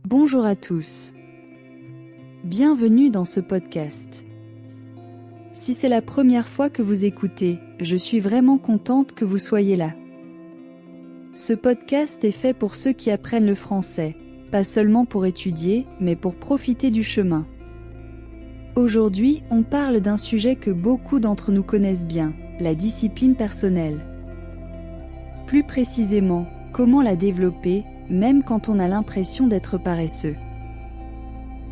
Bonjour à tous. Bienvenue dans ce podcast. Si c'est la première fois que vous écoutez, je suis vraiment contente que vous soyez là. Ce podcast est fait pour ceux qui apprennent le français, pas seulement pour étudier, mais pour profiter du chemin. Aujourd'hui, on parle d'un sujet que beaucoup d'entre nous connaissent bien, la discipline personnelle. Plus précisément, comment la développer, même quand on a l'impression d'être paresseux.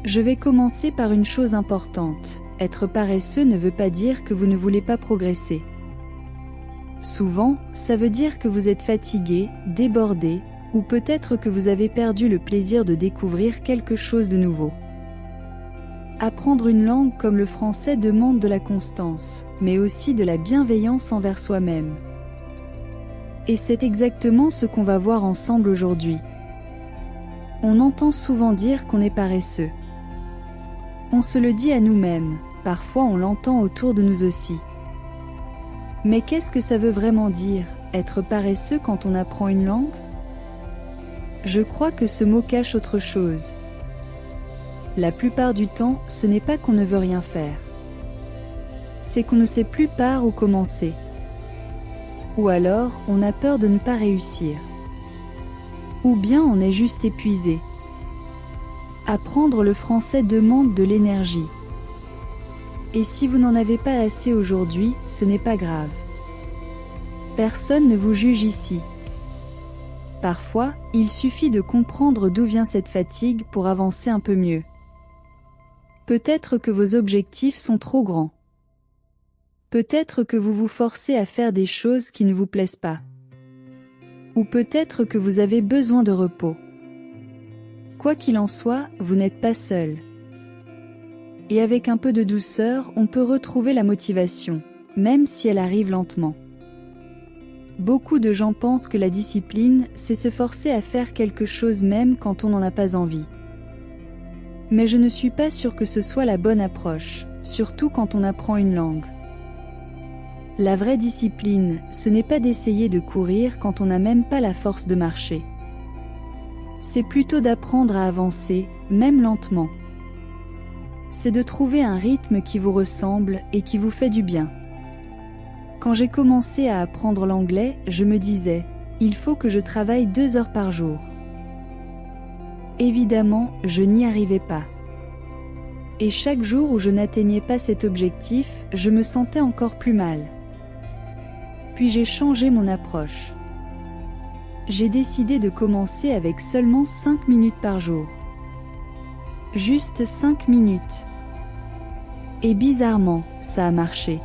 Je vais commencer par une chose importante. Être paresseux ne veut pas dire que vous ne voulez pas progresser. Souvent, ça veut dire que vous êtes fatigué, débordé, ou peut-être que vous avez perdu le plaisir de découvrir quelque chose de nouveau. Apprendre une langue comme le français demande de la constance, mais aussi de la bienveillance envers soi-même. Et c'est exactement ce qu'on va voir ensemble aujourd'hui. On entend souvent dire qu'on est paresseux. On se le dit à nous-mêmes, parfois on l'entend autour de nous aussi. Mais qu'est-ce que ça veut vraiment dire, être paresseux quand on apprend une langue? Je crois que ce mot cache autre chose. La plupart du temps, ce n'est pas qu'on ne veut rien faire. C'est qu'on ne sait plus par où commencer. Ou alors, on a peur de ne pas réussir. Ou bien on est juste épuisé. Apprendre le français demande de l'énergie. Et si vous n'en avez pas assez aujourd'hui, ce n'est pas grave. Personne ne vous juge ici. Parfois, il suffit de comprendre d'où vient cette fatigue pour avancer un peu mieux. Peut-être que vos objectifs sont trop grands. Peut-être que vous vous forcez à faire des choses qui ne vous plaisent pas. Ou peut-être que vous avez besoin de repos. Quoi qu'il en soit, vous n'êtes pas seul. Et avec un peu de douceur, on peut retrouver la motivation, même si elle arrive lentement. Beaucoup de gens pensent que la discipline, c'est se forcer à faire quelque chose même quand on n'en a pas envie. Mais je ne suis pas sûre que ce soit la bonne approche, surtout quand on apprend une langue. La vraie discipline, ce n'est pas d'essayer de courir quand on n'a même pas la force de marcher. C'est plutôt d'apprendre à avancer, même lentement. C'est de trouver un rythme qui vous ressemble et qui vous fait du bien. Quand j'ai commencé à apprendre l'anglais, je me disais, il faut que je travaille 2 heures par jour. Évidemment, je n'y arrivais pas. Et chaque jour où je n'atteignais pas cet objectif, je me sentais encore plus mal. Puis j'ai changé mon approche. J'ai décidé de commencer avec seulement 5 minutes par jour. Juste 5 minutes. Et bizarrement, ça a marché.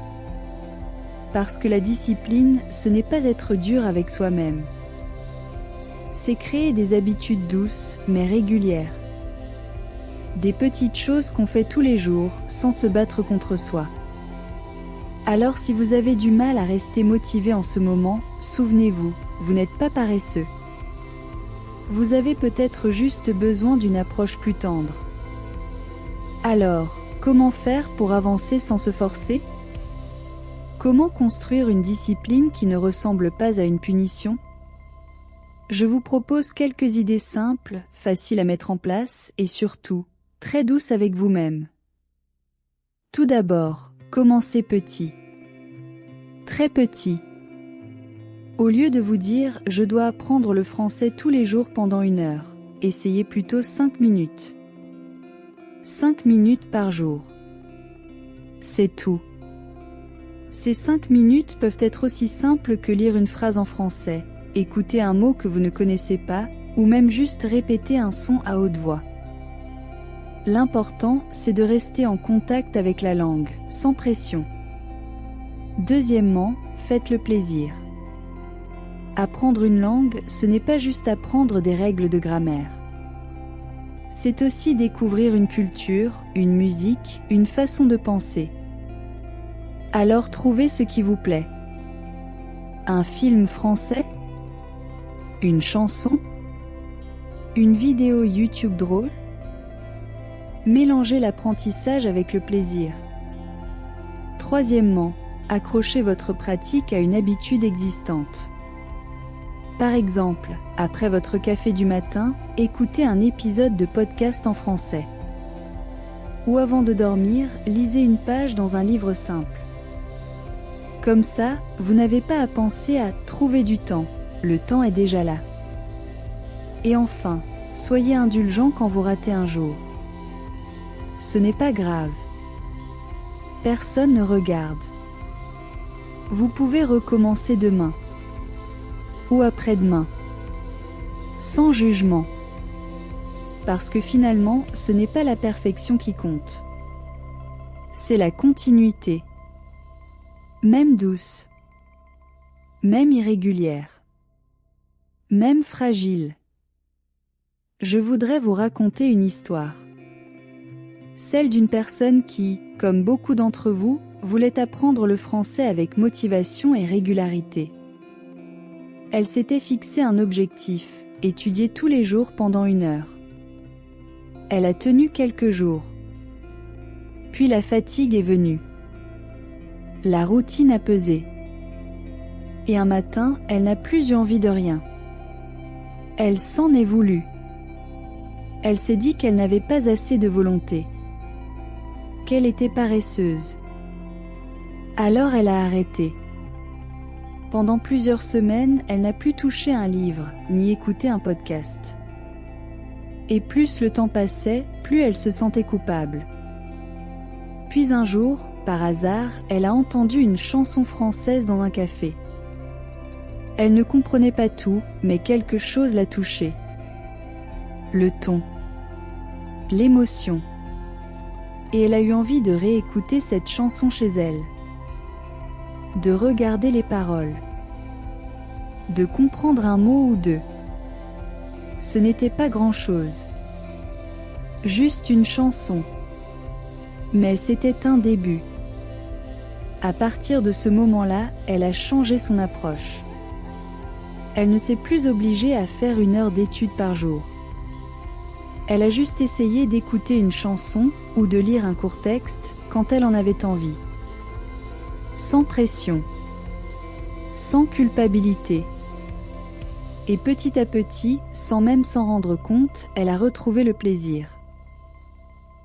Parce que la discipline, ce n'est pas être dur avec soi-même. C'est créer des habitudes douces, mais régulières. Des petites choses qu'on fait tous les jours, sans se battre contre soi. Alors si vous avez du mal à rester motivé en ce moment, souvenez-vous, vous n'êtes pas paresseux. Vous avez peut-être juste besoin d'une approche plus tendre. Alors, comment faire pour avancer sans se forcer? Comment construire une discipline qui ne ressemble pas à une punition? Je vous propose quelques idées simples, faciles à mettre en place et surtout, très douces avec vous-même. Tout d'abord, commencez petit. Très petit. Au lieu de vous dire « je dois apprendre le français tous les jours pendant 1 heure », essayez plutôt 5 minutes. 5 minutes par jour. C'est tout. Ces 5 minutes peuvent être aussi simples que lire une phrase en français, écouter un mot que vous ne connaissez pas, ou même juste répéter un son à haute voix. L'important, c'est de rester en contact avec la langue, sans pression. Deuxièmement, faites le plaisir. Apprendre une langue, ce n'est pas juste apprendre des règles de grammaire. C'est aussi découvrir une culture, une musique, une façon de penser. Alors trouvez ce qui vous plaît. Un film français? Une chanson? Une vidéo YouTube drôle? Mélangez l'apprentissage avec le plaisir. Troisièmement, accrochez votre pratique à une habitude existante. Par exemple, après votre café du matin, écoutez un épisode de podcast en français. Ou avant de dormir, lisez une page dans un livre simple. Comme ça, vous n'avez pas à penser à trouver du temps, le temps est déjà là. Et enfin, soyez indulgent quand vous ratez un jour. Ce n'est pas grave. Personne ne regarde. Vous pouvez recommencer demain. Ou après-demain. Sans jugement. Parce que finalement, ce n'est pas la perfection qui compte. C'est la continuité. Même douce. Même irrégulière. Même fragile. Je voudrais vous raconter une histoire. Celle d'une personne qui, comme beaucoup d'entre vous, voulait apprendre le français avec motivation et régularité. Elle s'était fixé un objectif, étudier tous les jours pendant 1 heure. Elle a tenu quelques jours. Puis la fatigue est venue. La routine a pesé. Et un matin, elle n'a plus eu envie de rien. Elle s'en est voulu. Elle s'est dit qu'elle n'avait pas assez de volonté. Qu'elle était paresseuse. Alors elle a arrêté. Pendant plusieurs semaines, elle n'a plus touché un livre, ni écouté un podcast. Et plus le temps passait, plus elle se sentait coupable. Puis un jour, par hasard, elle a entendu une chanson française dans un café. Elle ne comprenait pas tout, mais quelque chose l'a touchée. Le ton. L'émotion. Et elle a eu envie de réécouter cette chanson chez elle. De regarder les paroles. De comprendre un mot ou deux. Ce n'était pas grand-chose. Juste une chanson. Mais c'était un début. À partir de ce moment-là, elle a changé son approche. Elle ne s'est plus obligée à faire 1 heure d'études par jour. Elle a juste essayé d'écouter une chanson ou de lire un court texte quand elle en avait envie. Sans pression. Sans culpabilité. Et petit à petit, sans même s'en rendre compte, elle a retrouvé le plaisir.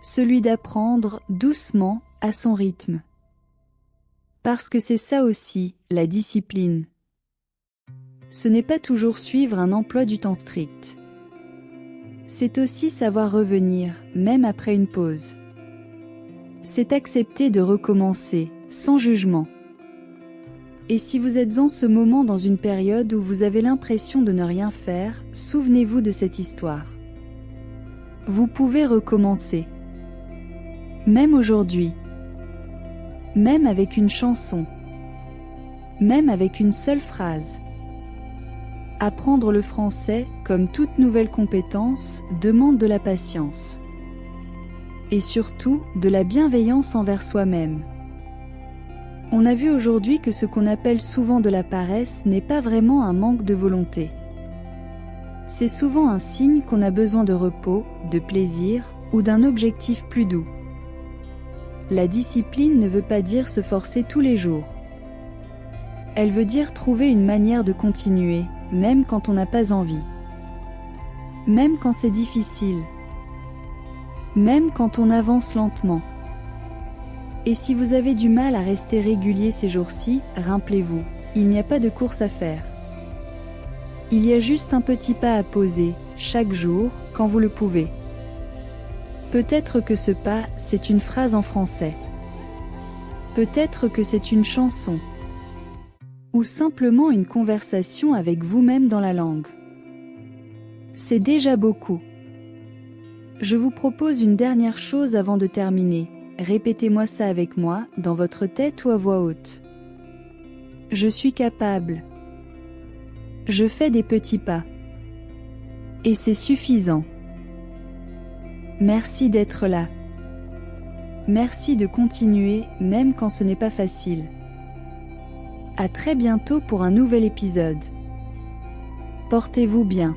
Celui d'apprendre doucement à son rythme. Parce que c'est ça aussi, la discipline. Ce n'est pas toujours suivre un emploi du temps strict. C'est aussi savoir revenir, même après une pause. C'est accepter de recommencer, sans jugement. Et si vous êtes en ce moment dans une période où vous avez l'impression de ne rien faire, souvenez-vous de cette histoire. Vous pouvez recommencer. Même aujourd'hui. Même avec une chanson. Même avec une seule phrase. Apprendre le français, comme toute nouvelle compétence, demande de la patience. Et surtout, de la bienveillance envers soi-même. On a vu aujourd'hui que ce qu'on appelle souvent de la paresse n'est pas vraiment un manque de volonté. C'est souvent un signe qu'on a besoin de repos, de plaisir ou d'un objectif plus doux. La discipline ne veut pas dire se forcer tous les jours. Elle veut dire trouver une manière de continuer, même quand on n'a pas envie. Même quand c'est difficile. Même quand on avance lentement. Et si vous avez du mal à rester régulier ces jours-ci, rappelez-vous, il n'y a pas de course à faire. Il y a juste un petit pas à poser, chaque jour, quand vous le pouvez. Peut-être que ce pas, c'est une phrase en français. Peut-être que c'est une chanson. Ou simplement une conversation avec vous-même dans la langue. C'est déjà beaucoup. Je vous propose une dernière chose avant de terminer. Répétez-moi ça avec moi, dans votre tête ou à voix haute. Je suis capable. Je fais des petits pas. Et c'est suffisant. Merci d'être là. Merci de continuer, même quand ce n'est pas facile. À très bientôt pour un nouvel épisode. Portez-vous bien.